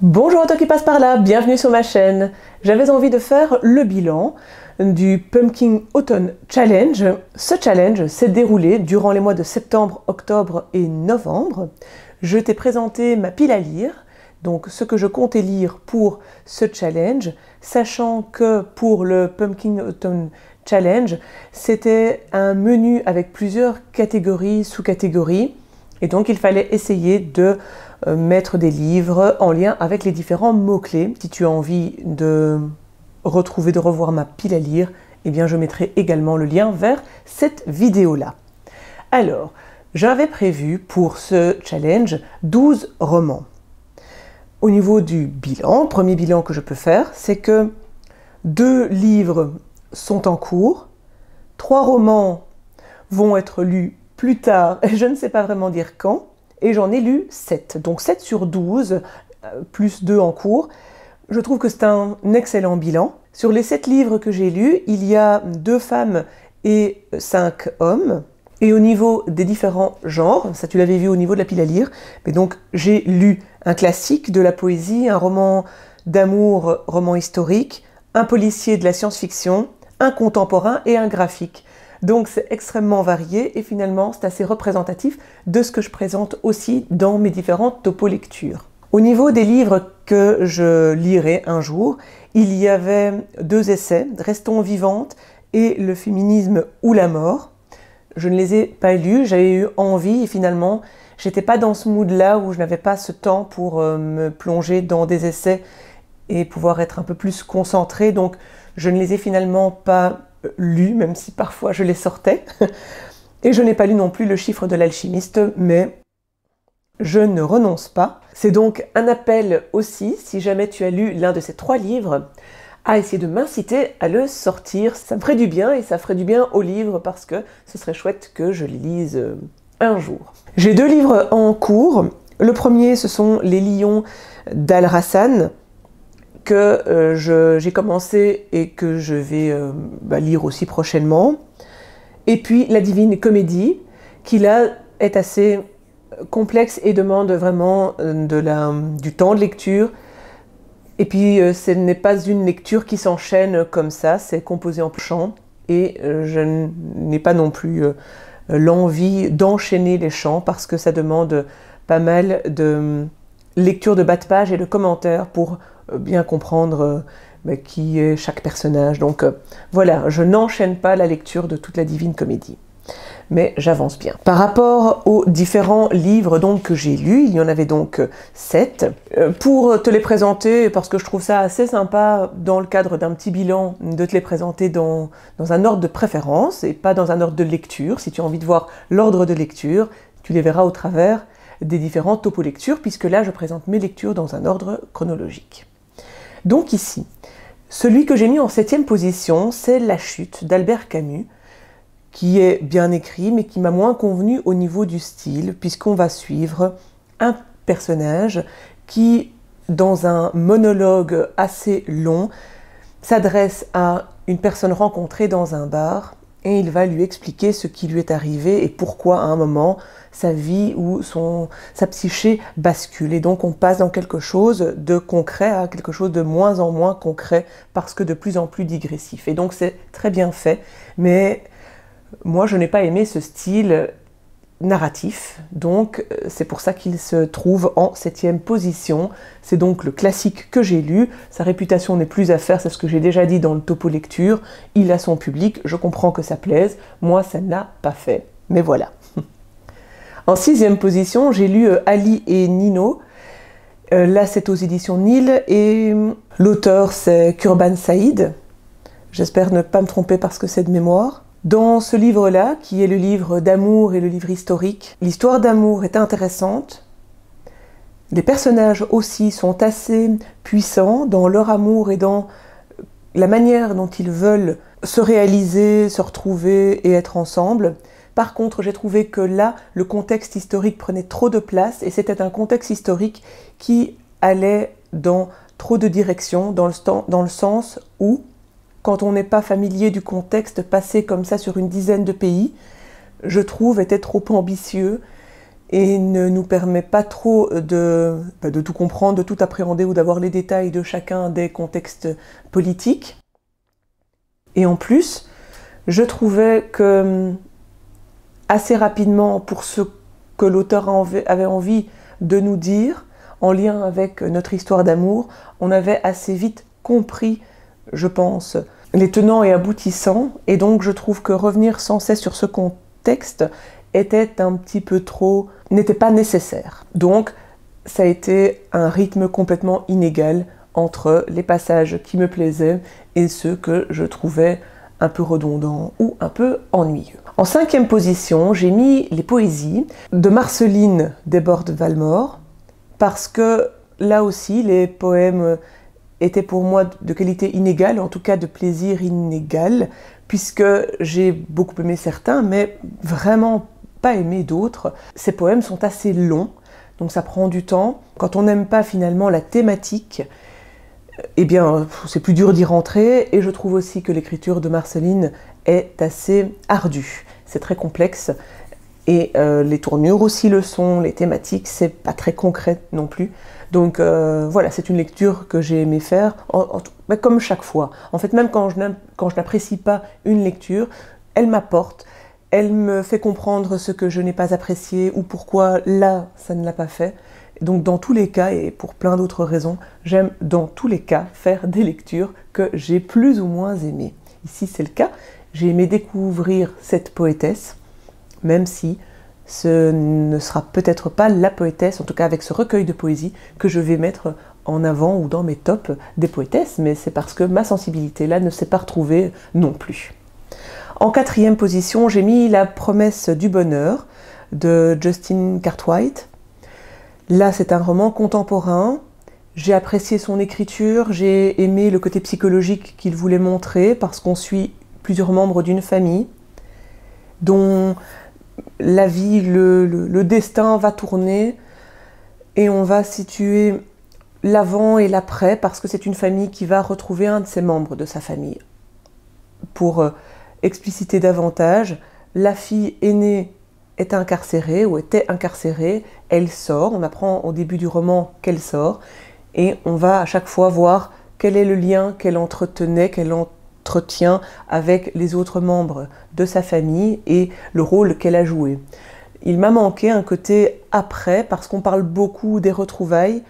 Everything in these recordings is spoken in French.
Bonjour à toi qui passe par là, bienvenue sur ma chaîne. J'avais envie de faire le bilan du Pumpkin Autumn Challenge. Ce challenge s'est déroulé durant les mois de septembre, octobre et novembre. Je t'ai présenté ma pile à lire, donc ce que je comptais lire pour ce challenge, sachant que pour le Pumpkin Autumn Challenge, c'était un menu avec plusieurs catégories, sous-catégories, et donc il fallait essayer de mettre des livres en lien avec les différents mots-clés. Si tu as envie de retrouver, de revoir ma pile à lire, eh bien je mettrai également le lien vers cette vidéo-là. Alors, j'avais prévu pour ce challenge 12 romans. Au niveau du bilan, le premier bilan que je peux faire, c'est que 2 livres sont en cours, 3 romans vont être lus plus tard, et je ne sais pas vraiment dire quand, et j'en ai lu 7. Donc 7 sur 12, plus 2 en cours. Je trouve que c'est un excellent bilan. Sur les 7 livres que j'ai lus, il y a 2 femmes et 5 hommes. Et au niveau des différents genres, ça tu l'avais vu au niveau de la pile à lire, mais donc j'ai lu un classique de la poésie, un roman d'amour, roman historique, un policier de la science-fiction, un contemporain et un graphique. Donc c'est extrêmement varié et finalement c'est assez représentatif de ce que je présente aussi dans mes différentes topo-lectures. Au niveau des livres que je lirai un jour, il y avait 2 essais, Restons vivantes et Le féminisme ou la mort. Je ne les ai pas lus, j'avais eu envie et finalement j'étais pas dans ce mood-là où je n'avais pas ce temps pour me plonger dans des essais et pouvoir être un peu plus concentrée, donc je ne les ai finalement pas lus, même si parfois je les sortais. Et je n'ai pas lu non plus Le chiffre de l'alchimiste, mais je ne renonce pas. C'est donc un appel aussi, si jamais tu as lu l'un de ces 3 livres, à essayer de m'inciter à le sortir. Ça me ferait du bien et ça ferait du bien au livre parce que ce serait chouette que je les lise un jour. J'ai 2 livres en cours. Le premier, ce sont Les Lions d'Al-Rassan, que j'ai commencé et que je vais lire aussi prochainement. Et puis La Divine Comédie, qui là est assez complexe et demande vraiment du temps de lecture. Et puis ce n'est pas une lecture qui s'enchaîne comme ça, c'est composé en chants. Et je n'ai pas non plus l'envie d'enchaîner les chants parce que ça demande pas mal de lecture de bas de page et de commentaires pour bien comprendre qui est chaque personnage. Donc voilà, je n'enchaîne pas la lecture de toute la Divine Comédie. Mais j'avance bien. Par rapport aux différents livres donc, que j'ai lus, il y en avait donc 7. Pour te les présenter, parce que je trouve ça assez sympa dans le cadre d'un petit bilan, de te les présenter dans un ordre de préférence et pas dans un ordre de lecture. Si tu as envie de voir l'ordre de lecture, tu les verras au travers des différentes topo-lectures, puisque là je présente mes lectures dans un ordre chronologique. Donc ici, celui que j'ai mis en 7e position, c'est La Chute d'Albert Camus, qui est bien écrit, mais qui m'a moins convenu au niveau du style, puisqu'on va suivre un personnage qui, dans un monologue assez long, s'adresse à une personne rencontrée dans un bar, et il va lui expliquer ce qui lui est arrivé et pourquoi à un moment sa vie ou sa psyché bascule. Et donc on passe dans quelque chose de concret à quelque chose de moins en moins concret parce que de plus en plus digressif. Et donc c'est très bien fait, mais moi je n'ai pas aimé ce style narratif, donc c'est pour ça qu'il se trouve en 7e position. C'est donc le classique que j'ai lu, sa réputation n'est plus à faire, c'est ce que j'ai déjà dit dans le topo lecture, il a son public, je comprends que ça plaise, moi ça ne l'a pas fait, mais voilà. En 6e position, j'ai lu Ali et Nino, là c'est aux éditions Nil, et l'auteur c'est Kurban Saïd, j'espère ne pas me tromper parce que c'est de mémoire. Dans ce livre-là, qui est le livre d'amour et le livre historique, l'histoire d'amour est intéressante. Les personnages aussi sont assez puissants dans leur amour et dans la manière dont ils veulent se réaliser, se retrouver et être ensemble. Par contre, j'ai trouvé que là, le contexte historique prenait trop de place et c'était un contexte historique qui allait dans trop de directions, dans le sens où quand on n'est pas familier du contexte, passer comme ça sur une dizaine de pays, je trouve était trop ambitieux et ne nous permet pas trop de tout comprendre, de tout appréhender ou d'avoir les détails de chacun des contextes politiques. Et en plus, je trouvais que assez rapidement, pour ce que l'auteur avait envie de nous dire, en lien avec notre histoire d'amour, on avait assez vite compris, je pense, les tenants et aboutissants, et donc je trouve que revenir sans cesse sur ce contexte était un petit peu trop, n'était pas nécessaire. Donc ça a été un rythme complètement inégal entre les passages qui me plaisaient et ceux que je trouvais un peu redondants ou un peu ennuyeux. En 5e position, j'ai mis les poésies de Marceline Desbordes-Valmore, parce que là aussi, les poèmes étaient pour moi de qualité inégale, en tout cas de plaisir inégal, puisque j'ai beaucoup aimé certains, mais vraiment pas aimé d'autres. Ces poèmes sont assez longs, donc ça prend du temps. Quand on n'aime pas finalement la thématique, eh bien, c'est plus dur d'y rentrer, et je trouve aussi que l'écriture de Marceline est assez ardue. C'est très complexe, et les tournures aussi le sont, les thématiques, c'est pas très concret non plus. Donc voilà, c'est une lecture que j'ai aimé faire, comme chaque fois. En fait, même quand je n'apprécie pas une lecture, elle m'apporte, elle me fait comprendre ce que je n'ai pas apprécié, ou pourquoi là, ça ne l'a pas fait. Donc dans tous les cas, et pour plein d'autres raisons, j'aime dans tous les cas faire des lectures que j'ai plus ou moins aimées. Ici c'est le cas, j'ai aimé découvrir cette poétesse, même si ce ne sera peut-être pas la poétesse, en tout cas avec ce recueil de poésie, que je vais mettre en avant ou dans mes tops des poétesses, mais c'est parce que ma sensibilité là ne s'est pas retrouvée non plus. En 4e position, j'ai mis La promesse du bonheur de Justin Cartwright. Là, c'est un roman contemporain. J'ai apprécié son écriture, j'ai aimé le côté psychologique qu'il voulait montrer, parce qu'on suit plusieurs membres d'une famille dont la vie, le destin va tourner, et on va situer l'avant et l'après, parce que c'est une famille qui va retrouver un de ses membres de sa famille. Pour expliciter davantage, la fille aînée est incarcérée ou était incarcérée, elle sort, on apprend au début du roman qu'elle sort, et on va à chaque fois voir quel est le lien qu'elle entretenait, qu'elle entretient avec les autres membres de sa famille et le rôle qu'elle a joué. Il m'a manqué un côté après, parce qu'on parle beaucoup des retrouvailles.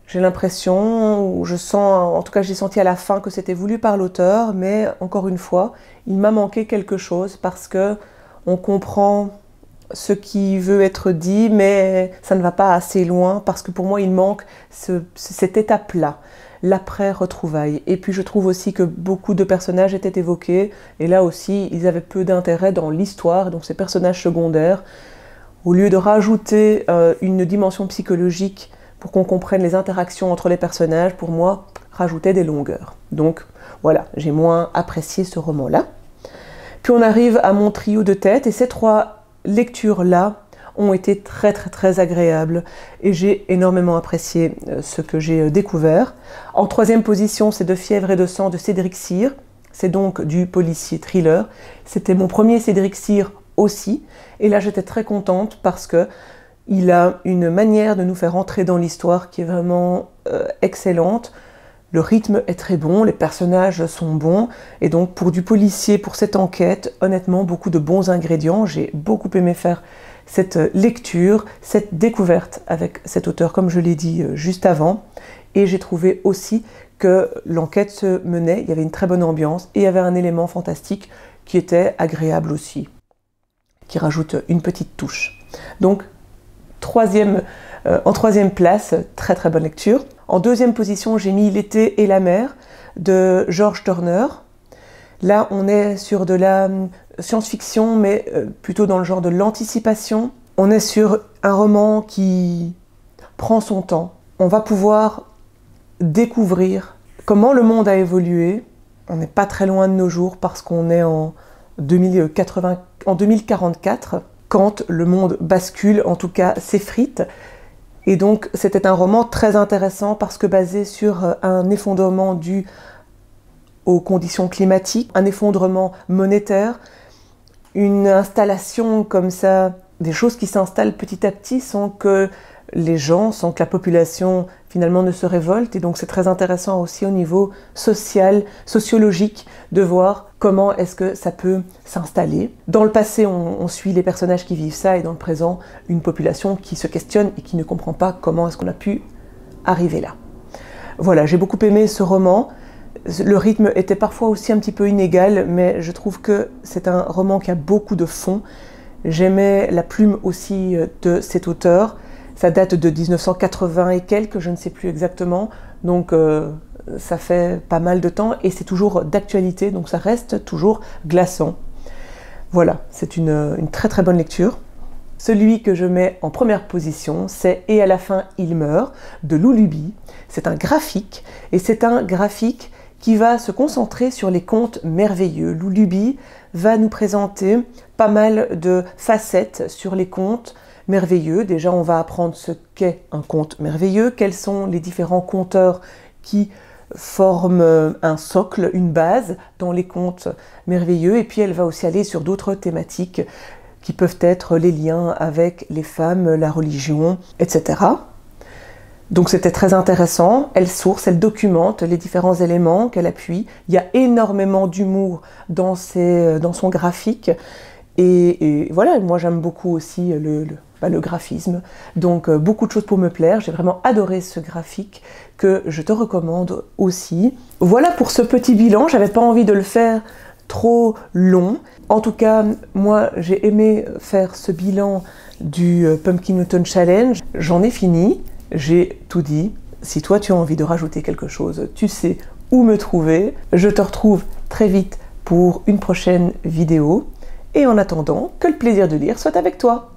J'ai l'impression, ou je sens, en tout cas j'ai senti à la fin que c'était voulu par l'auteur, mais encore une fois, il m'a manqué quelque chose, parce que on comprend ce qui veut être dit, mais ça ne va pas assez loin, parce que pour moi il manque cette étape-là, l'après-retrouvailles. Et puis je trouve aussi que beaucoup de personnages étaient évoqués, et là aussi ils avaient peu d'intérêt dans l'histoire, donc ces personnages secondaires, au lieu de rajouter une dimension psychologique pour qu'on comprenne les interactions entre les personnages, pour moi, rajoutaient des longueurs. Donc voilà, j'ai moins apprécié ce roman-là. Puis on arrive à mon trio de tête, et ces 3 lectures-là ont été très agréables, et j'ai énormément apprécié ce que j'ai découvert. En 3e position, c'est De fièvre et de sang de Cédric Cyr. C'est donc du policier thriller. C'était mon premier Cédric Cyr aussi, et là j'étais très contente, parce que il a une manière de nous faire entrer dans l'histoire qui est vraiment excellente. Le rythme est très bon, les personnages sont bons, et donc pour du policier, pour cette enquête, honnêtement, beaucoup de bons ingrédients. J'ai beaucoup aimé faire cette lecture, cette découverte avec cet auteur, comme je l'ai dit juste avant, et j'ai trouvé aussi que l'enquête se menait, il y avait une très bonne ambiance, et il y avait un élément fantastique qui était agréable aussi, qui rajoute une petite touche. Donc, en 3e place, très bonne lecture. En 2e position, j'ai mis L'été et la mer de George Turner. Là, on est sur de la science-fiction, mais plutôt dans le genre de l'anticipation. On est sur un roman qui prend son temps. On va pouvoir découvrir comment le monde a évolué. On n'est pas très loin de nos jours, parce qu'on est en 2044, quand le monde bascule, en tout cas s'effrite. Et donc c'était un roman très intéressant, parce que basé sur un effondrement dû aux conditions climatiques, un effondrement monétaire, une installation comme ça des choses qui s'installent petit à petit sans que les gens, sans que la population finalement ne se révolte. Et donc c'est très intéressant aussi au niveau social, sociologique, de voir comment est-ce que ça peut s'installer. Dans le passé, on suit les personnages qui vivent ça, et dans le présent, une population qui se questionne et qui ne comprend pas comment est-ce qu'on a pu arriver là. Voilà, j'ai beaucoup aimé ce roman. Le rythme était parfois aussi un petit peu inégal, mais je trouve que c'est un roman qui a beaucoup de fond. J'aimais la plume aussi de cet auteur. Ça date de 1980 et quelques, je ne sais plus exactement, donc ça fait pas mal de temps et c'est toujours d'actualité, donc ça reste toujours glaçant. Voilà, c'est une très très bonne lecture. Celui que je mets en première position, c'est « Et à la fin, il meurt » de Lou Luby. C'est un graphique, et c'est un graphique qui va se concentrer sur les contes merveilleux. Lou Luby va nous présenter pas mal de facettes sur les contes merveilleux. Déjà, on va apprendre ce qu'est un conte merveilleux, quels sont les différents conteurs qui forment un socle, une base dans les contes merveilleux. Et puis, elle va aussi aller sur d'autres thématiques qui peuvent être les liens avec les femmes, la religion, etc. Donc c'était très intéressant. Elle source, elle documente les différents éléments qu'elle appuie. Il y a énormément d'humour dans son graphique. Et voilà, moi j'aime beaucoup aussi le graphisme. Donc beaucoup de choses pour me plaire. J'ai vraiment adoré ce graphique que je te recommande aussi. Voilà pour ce petit bilan. J'avais pas envie de le faire trop long. En tout cas, moi j'ai aimé faire ce bilan du Pumpkin Autumn Challenge. J'en ai fini, j'ai tout dit. Si toi tu as envie de rajouter quelque chose, tu sais où me trouver. Je te retrouve très vite pour une prochaine vidéo. Et en attendant, que le plaisir de lire soit avec toi.